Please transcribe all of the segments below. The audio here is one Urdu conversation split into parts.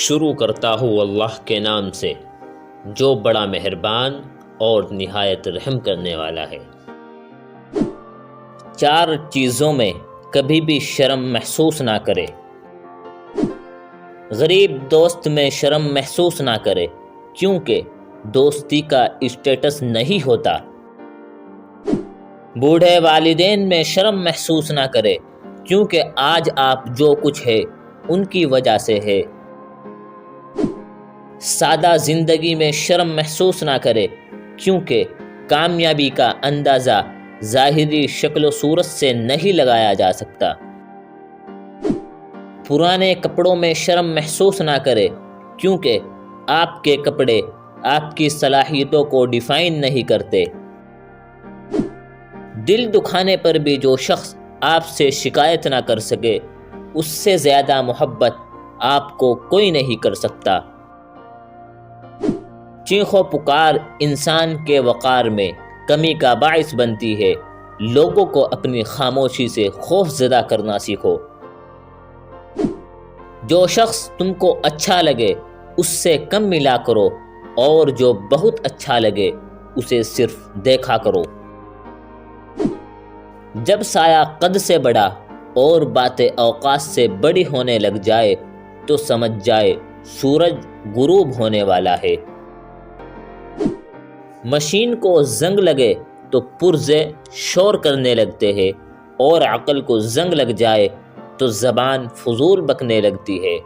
شروع کرتا ہوں اللہ کے نام سے جو بڑا مہربان اور نہایت رحم کرنے والا ہے۔ 4 چیزوں میں کبھی بھی شرم محسوس نہ کرے۔ غریب دوست میں شرم محسوس نہ کرے کیونکہ دوستی کا اسٹیٹس نہیں ہوتا۔ بوڑھے والدین میں شرم محسوس نہ کرے کیونکہ آج آپ جو کچھ ہے ان کی وجہ سے ہے۔ سادہ زندگی میں شرم محسوس نہ کرے کیونکہ کامیابی کا اندازہ ظاہری شکل و صورت سے نہیں لگایا جا سکتا۔ پرانے کپڑوں میں شرم محسوس نہ کرے کیونکہ آپ کے کپڑے آپ کی صلاحیتوں کو ڈیفائن نہیں کرتے۔ دل دکھانے پر بھی جو شخص آپ سے شکایت نہ کر سکے اس سے زیادہ محبت آپ کو کوئی نہیں کر سکتا۔ چیخ و پکار انسان کے وقار میں کمی کا باعث بنتی ہے۔ لوگوں کو اپنی خاموشی سے خوف زدہ کرنا سیکھو۔ جو شخص تم کو اچھا لگے اس سے کم ملا کرو اور جو بہت اچھا لگے اسے صرف دیکھا کرو۔ جب سایہ قد سے بڑا اور باتیں اوقات سے بڑی ہونے لگ جائے تو سمجھ جائے سورج غروب ہونے والا ہے۔ مشین کو زنگ لگے تو پرزے شور کرنے لگتے ہیں اور عقل کو زنگ لگ جائے تو زبان فضول بکنے لگتی ہے۔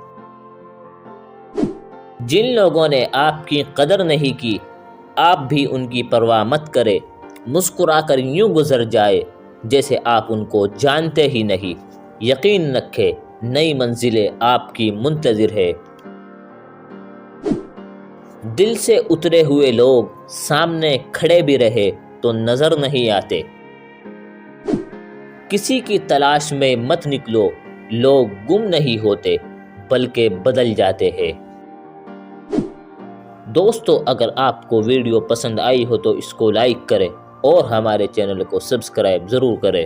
جن لوگوں نے آپ کی قدر نہیں کی آپ بھی ان کی پرواہ مت کرے۔ مسکرا کر یوں گزر جائے جیسے آپ ان کو جانتے ہی نہیں۔ یقین رکھے نئی منزلیں آپ کی منتظر ہے۔ دل سے اترے ہوئے لوگ سامنے کھڑے بھی رہے تو نظر نہیں آتے۔ کسی کی تلاش میں مت نکلو، لوگ گم نہیں ہوتے بلکہ بدل جاتے ہیں۔ دوستو اگر آپ کو ویڈیو پسند آئی ہو تو اس کو لائک کریں اور ہمارے چینل کو سبسکرائب ضرور کریں۔